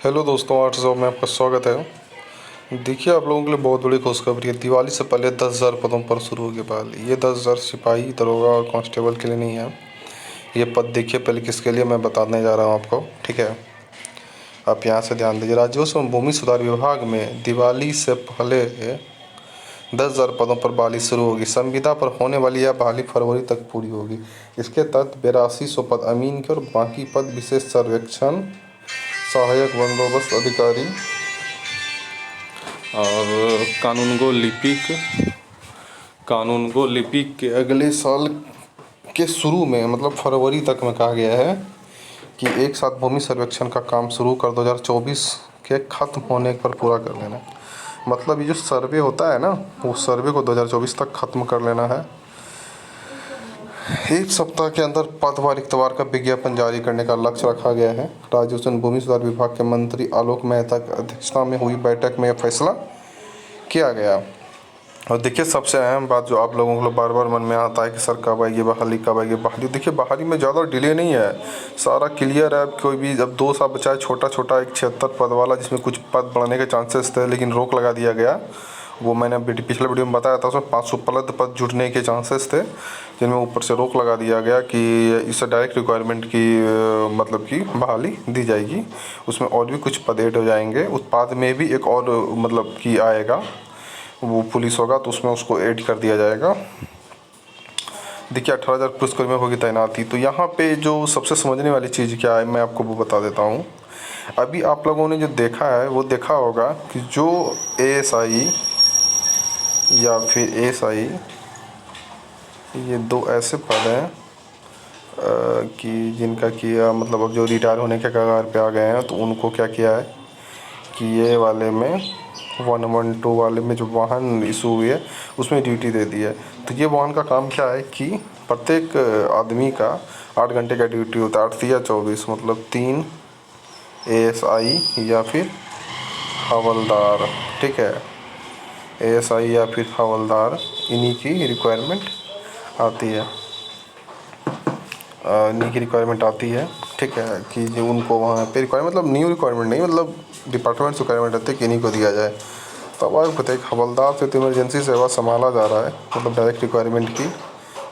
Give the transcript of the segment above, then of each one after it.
Hello दोस्तों, art job में आपका स्वागत है। देखिए, आप लोगों के लिए बहुत बड़ी खुशखबरी है। दिवाली से पहले 10,000 पदों पर शुरू होगी बहाल। ये 10,000 सिपाही, दरोगा और कांस्टेबल के लिए नहीं है। ये पद देखिए पहले किसके लिए मैं बताने जा रहा हूँ आपको, ठीक है। आप यहाँ से ध्यान दीजिए। राजस्व एवं भूमि सुधार विभाग में दिवाली से पहले 10,000 पदों पर बहाली शुरू होगी। संविदा पर होने वाली यह बहाली फरवरी तक पूरी होगी। इसके तहत 8200 पद अमीन के और बाकी पद विशेष सर्वेक्षण, सहायक बंदोबस्त अधिकारी और कानूनगो लिपिक के अगले साल के शुरू में, मतलब फरवरी तक में कहा गया है कि एक साथ भूमि सर्वेक्षण का काम शुरू कर 2024 के ख़त्म होने पर पूरा कर लेना। मतलब ये जो सर्वे होता है ना, वो सर्वे को 2024 तक ख़त्म कर लेना है। एक सप्ताह के अंदर पदवार इख्तियार का विज्ञापन जारी करने का लक्ष्य रखा गया है। राजस्व एवं भूमि सुधार विभाग के मंत्री आलोक मेहता की अध्यक्षता में हुई बैठक में यह फैसला किया गया। और देखिए, सबसे अहम बात जो आप लोगों को बार बार मन में आता है कि सर कब आएगी बहाली, कब आएगी बहाली। देखिए, बहाली में ज़्यादा डिले नहीं है, सारा क्लियर है। कोई भी जब 2 साल बचा है, छोटा छोटा एक 76 पद वाला, जिसमें कुछ पद बढ़ने के चांसेस थे लेकिन रोक लगा दिया गया। वो मैंने पिछले वीडियो में बताया था, उसमें 500 पद जुड़ने के चांसेस थे, जिनमें ऊपर से रोक लगा दिया गया कि इससे डायरेक्ट रिक्वायरमेंट की मतलब कि बहाली दी जाएगी। उसमें और भी कुछ पद ऐड हो जाएंगे। उत्पाद में भी एक और मतलब कि आएगा, वो पुलिस होगा तो उसमें उसको ऐड कर दिया जाएगा। देखिए, 18,000 पुलिसकर्मियों को की तैनाती। तो यहाँ पे जो सबसे समझने वाली चीज़ क्या है, मैं आपको वो बता देता हूँ। अभी आप लोगों ने जो देखा है वो देखा होगा कि जो ASI या फिर ASI, ये 2 ऐसे पद हैं कि जिनका किया मतलब अब जो रिटायर होने के कगार पे आ गए हैं, तो उनको क्या किया है कि ये वाले में 112 वाले में जो वाहन इशू हुई है उसमें ड्यूटी दे दी है। तो ये वाहन का काम क्या है कि प्रत्येक आदमी का 8 घंटे का ड्यूटी होता है, 8 या 24, मतलब 3 ASI या फिर हवलदार, ठीक है। ASI या फिर हवलदार, इन्हीं की रिक्वायरमेंट आती है, ठीक है। कि जो उनको वहाँ पे रिक्वायरमेंट, मतलब न्यू रिक्वायरमेंट नहीं, मतलब डिपार्टमेंट से रिक्वायरमेंट आती है कि इन्हीं को दिया जाए। तब आपको पता है हवलदार से तो इमरजेंसी सेवा संभाला जा रहा है, मतलब डायरेक्ट रिक्वायरमेंट की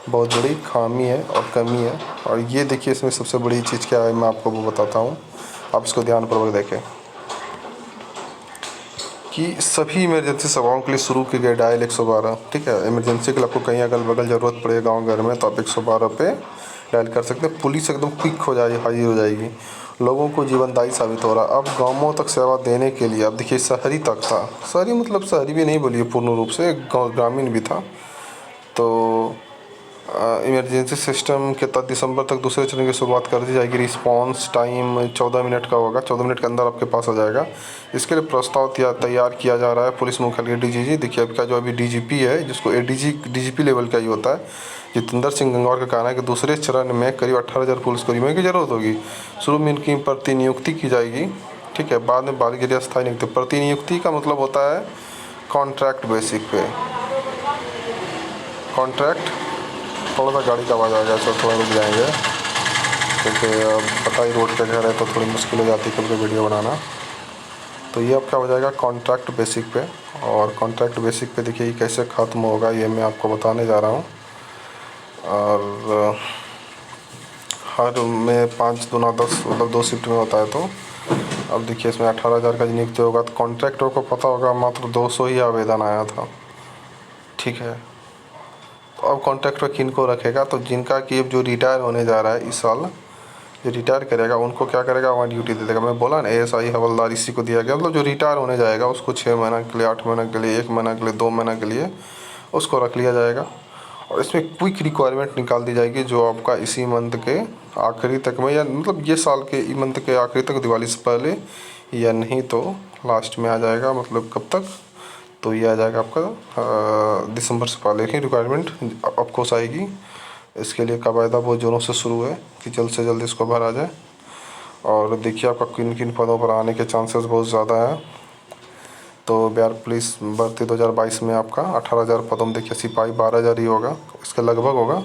बहुत बड़ी खामी है और कमी है। और ये देखिए, इसमें सबसे बड़ी चीज़ क्या है मैं आपको वो बताता हूँ, आप इसको ध्यानपूर्वक देखें कि सभी इमरजेंसी सेवाओं के लिए शुरू की गई डायल 112, ठीक है। इमरजेंसी के लिए आपको कहीं अगल बगल ज़रूरत पड़े गांव घर में, तो आप 112 पे डायल कर सकते हैं। पुलिस एकदम क्विक हो जाएगी, हाजिर हो जाएगी, लोगों को जीवनदायी साबित हो रहा है। अब गाँवों तक सेवा देने के लिए, अब देखिए शहरी तक था, शहरी मतलब शहरी भी नहीं बोलिए पूर्ण रूप से, ग्रामीण भी था। तो इमरजेंसी सिस्टम के तहत दिसंबर तक दूसरे चरण की शुरुआत कर दी जाएगी। रिस्पांस टाइम 14 मिनट का होगा, 14 मिनट के अंदर आपके पास आ जाएगा। इसके लिए प्रस्ताव तैयार किया जा रहा है पुलिस मुख्यालय DGG। देखिए, आपका जो अभी DGP है, जिसको DGP लेवल का ही होता है, जितेंद्र सिंह गंगवार का कहना है कि दूसरे चरण में करीब 18,000 पुलिसकर्मियों की ज़रूरत होगी। शुरू में इनकी प्रतिनियुक्ति की जाएगी, ठीक है। बाद में बारी के अस्थायी नियुक्ति। प्रतिनियुक्ति का मतलब होता है कॉन्ट्रैक्ट बेसिक पे। कॉन्ट्रैक्ट, थोड़ा सा गाड़ी का आवाज़ आ गया, तो थोड़ा रुक जाएंगे क्योंकि अब पता ही रोड पे घर है तो थोड़ी मुश्किल हो जाती है कभी वीडियो बनाना। तो ये आपका हो जाएगा कॉन्ट्रैक्ट बेसिक पे। और कॉन्ट्रैक्ट बेसिक पे देखिए ये कैसे ख़त्म होगा, ये मैं आपको बताने जा रहा हूँ। और हर में 5 दूना 10, मतलब 2 शिफ्ट में होता है। तो अब देखिए, इसमें 18,000 का नियुक्ति होगा, तो कॉन्ट्रैक्टर को पता होगा मात्र 200 ही आवेदन आया था, ठीक है। तो अब कॉन्ट्रैक्टर किन को रखेगा, तो जिनका कि अब जो रिटायर होने जा रहा है इस साल, जो रिटायर करेगा उनको क्या करेगा, वहाँ ड्यूटी दे देगा। मैं बोला ना, ASI हवलदार इसी को दिया गया, मतलब जो रिटायर होने जाएगा उसको 6 महीना के लिए, 8 महीना के लिए, 1 महीना के लिए, 2 महीना के लिए उसको रख लिया जाएगा। और इसमें क्विक रिक्वायरमेंट निकाल दी जाएगी, जो आपका इसी मंथ के आखिरी तक में, या मतलब ये साल के मंथ के आखिरी तक, दिवाली से पहले, या नहीं तो लास्ट में आ जाएगा। मतलब कब तक, तो ये आ जाएगा आपका दिसंबर से पहले की रिक्वायरमेंट आपको आएगी। इसके लिए कायदा बहुत जोरों से शुरू है कि जल्द से जल्द इसको भरा जाए। और देखिए, आपका किन किन पदों पर आने के चांसेस बहुत ज़्यादा है। तो बिहार पुलिस भर्ती 2022 में आपका 18,000 पदों में देखिए, सिपाही 12,000 ही होगा, इसके लगभग होगा।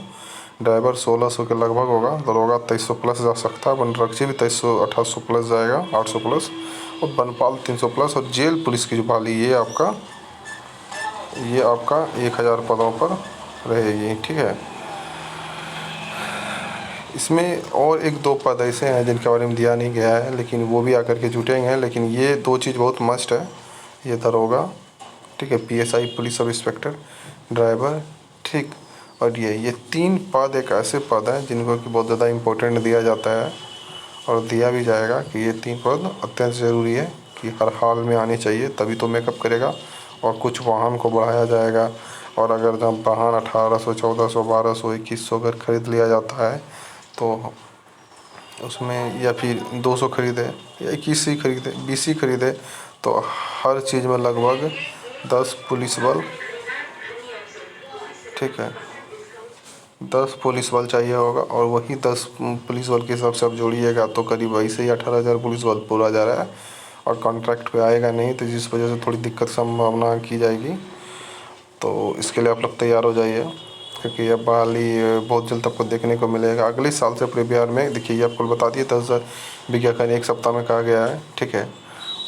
ड्राइवर 1600 के लगभग होगा। दरोगा 2300 प्लस जा सकता है। वनरक्षी भी 2300 2800 प्लस जाएगा, 800 प्लस। और बनपाल 300 प्लस और जेल पुलिस की जो बहाली ये आपका 1000 पदों पर रहेगी। ठीक है, इसमें और 1-2 पद ऐसे हैं जिनके बारे में दिया नहीं गया है, लेकिन वो भी आकर के जुटेंगे हैं। लेकिन ये 2 चीज़ बहुत मस्ट है, ये दरोगा, ठीक है, PSI police sub inspector, driver, ठीक, और ये 3 पद एक ऐसे पद हैं जिनको कि बहुत ज़्यादा इम्पोर्टेंट दिया जाता है और दिया भी जाएगा कि ये 3 पद अत्यंत ज़रूरी है कि हर हाल में आने चाहिए, तभी तो मेकअप करेगा। और कुछ वाहन को बढ़ाया जाएगा, और अगर जब वाहन 1800, 1400, 1200, 2100 अगर खरीद लिया जाता है तो उसमें, या फिर 200 खरीदे या 21 ही खरीदे, 20 ही खरीदे, तो हर चीज़ में लगभग 10 पुलिस बल, ठीक है, 10 पुलिस बल चाहिए होगा। और वही 10 पुलिस बल के हिसाब से आप जोड़िएगा तो करीब ऐसे ही 18,000 पुलिस बल पूरा जा रहा है। और कॉन्ट्रैक्ट पे आएगा नहीं, तो जिस वजह से थोड़ी दिक्कत संभावना की जाएगी। तो इसके लिए आप लोग तैयार हो जाइए, क्योंकि अब बहाली बहुत जल्द आपको देखने को मिलेगा। अगले साल से पूरे बिहार में, देखिए ये आपको बता दिए 10,000 विज्ञापन 1 सप्ताह में कहा गया है, ठीक है।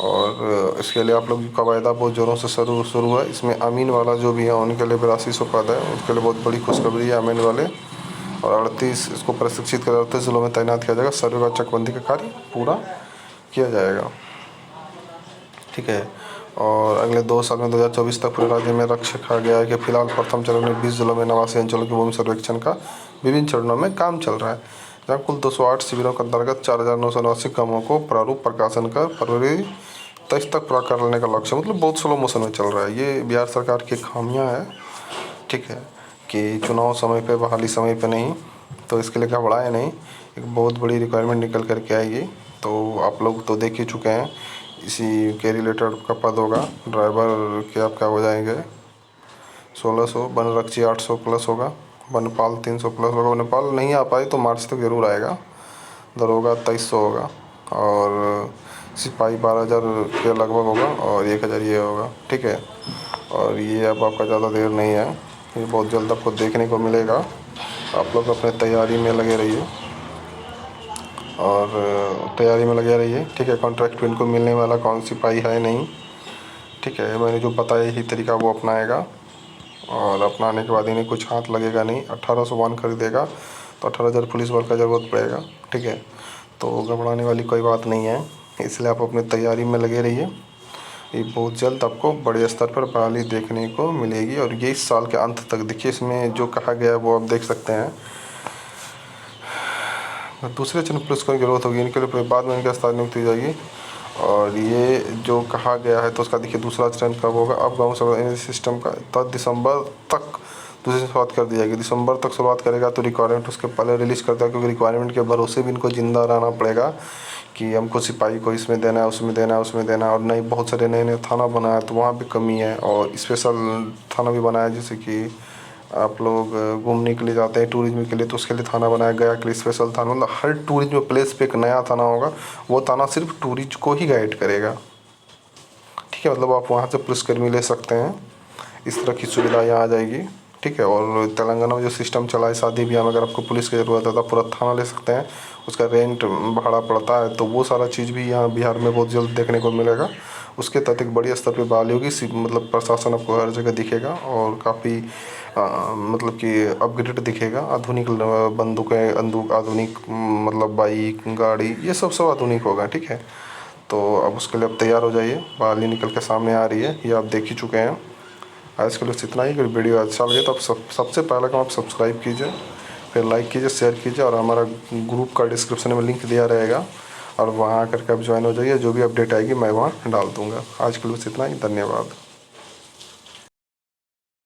और इसके लिए आप लोग का वायदा बहुत ज़ोरों से शुरू है। इसमें अमीन वाला जो भी है उनके लिए 8200 पद है, उसके लिए बहुत बड़ी खुशखबरी है अमीन वाले। और 38 इसको प्रशिक्षित कर 38 जिलों में तैनात किया जाएगा। सर्वे व चकबंदी का कार्य पूरा किया जाएगा, ठीक है। और अगले 2 साल में 2024 तक पूरे राज्य में लक्ष्य रखा गया है कि फिलहाल प्रथम चरण में 20 जिलों में 89 अंचलों की भूमि सर्वेक्षण का विभिन्न चरणों में काम चल रहा है, जहाँ कुल 208 शिविरों के अंतर्गत 4,989 कामों को प्रारूप प्रकाशन कर फरवरी 23 तक पूरा कर लेने का लक्ष्य, मतलब बहुत स्लो मोशन में चल रहा है। ये बिहार सरकार की खामियां है, ठीक है, कि चुनाव समय पे, बहाली समय पे नहीं, तो इसके लिए घबराए नहीं। एक बहुत बड़ी रिक्वायरमेंट निकल करके आएगी, तो आप लोग तो देख ही चुके हैं। इसी के रिलेटेड का पद होगा। ड्राइवर के आपका हो जाएंगे 1600, बनरक्षी 800 प्लस होगा, बनपाल 300 प्लस होगा। बनपाल नहीं आ पाए तो मार्च तक ज़रूर आएगा। दरोगा 2300 होगा, और सिपाही 12,000 के लगभग होगा, और 1,000 ये होगा, ठीक है। और ये अब आपका ज़्यादा देर नहीं है, ये बहुत जल्द आपको देखने को मिलेगा। आप लोग अपने तैयारी में लगे रहिए, और तैयारी में लगे रहिए, ठीक है। कॉन्ट्रैक्ट इनको मिलने वाला कौन सिपाही है नहीं, ठीक है। मैंने जो बताया यही तरीका वो अपनाएगा, और अपनाने के बाद इन्हें कुछ हाथ लगेगा नहीं। 1800 वाहन खरीदेगा तो 18,000 पुलिस बल का ज़रूरत पड़ेगा, ठीक है। तो घबराने वाली कोई बात नहीं है, इसलिए आप अपनी तैयारी में लगे रहिए। ये बहुत जल्द आपको बड़े स्तर पर बहाली देखने को मिलेगी, और ये इस साल के अंत तक। देखिए इसमें जो कहा गया है वो आप देख सकते हैं। दूसरे चरण पुलिस की जरूरत होगी, इनके लिए बाद में इनकी स्थायी नियुक्ति हो जाएगी। और ये जो कहा गया है तो उसका देखिए दूसरा चरण कब होगा। अब गाँव सभा सिस्टम का तब दिसंबर तक दूसरी शुरुआत कर दी जाएगी। दिसंबर तक शुरुआत करेगा तो रिक्वायरमेंट उसके पहले रिलीज़ करता है, क्योंकि रिक्वायरमेंट के भरोसे भी इनको ज़िंदा रहना पड़ेगा कि हमको सिपाही को इसमें देना है, उसमें देना है, उसमें देना है। और नई बहुत सारे नए नए थाना बना है तो वहाँ भी कमी है, और स्पेशल थाना भी बनाया, जैसे कि आप लोग घूमने के लिए जाते हैं टूरिज्म के लिए, तो उसके लिए थाना बनाया गया के लिए स्पेशल थाना। मतलब हर टूरिज्म प्लेस पे एक नया थाना होगा, वो थाना सिर्फ टूरिस्ट को ही गाइड करेगा, ठीक है। मतलब आप वहाँ से पुलिसकर्मी ले सकते हैं, इस तरह की सुविधा यहाँ आ जाएगी, ठीक है। और तेलंगाना में जो सिस्टम चला है, शादी ब्याह में अगर आपको पुलिस की ज़रूरत है तो पूरा थाना ले सकते हैं, उसका रेंट भाड़ा पड़ता है। तो वो सारा चीज़ भी यहाँ बिहार में बहुत जल्द देखने को मिलेगा। उसके तहत एक बड़ी स्तर पर बहाली होगी, मतलब प्रशासन आपको हर जगह दिखेगा, और काफ़ी मतलब कि अपग्रेडेड दिखेगा। आधुनिक बंदूकें, आधुनिक मतलब बाइक, गाड़ी, ये सब आधुनिक होगा, ठीक है। तो अब उसके लिए आप तैयार हो जाइए, बहाली निकल के सामने आ रही है, ये आप देख ही चुके हैं। आज के लिए इतना ही। अगर वीडियो अच्छा लगे तो आप सबसे पहला काम आप सब्सक्राइब कीजिए, फिर लाइक कीजिए, शेयर कीजिए, और हमारा ग्रुप का डिस्क्रिप्शन में लिंक दिया रहेगा, और वहाँ करके आप ज्वाइन हो जाइए। जो भी अपडेट आएगी मैं वहाँ डाल दूँगा। आज के लिए इतना ही, धन्यवाद।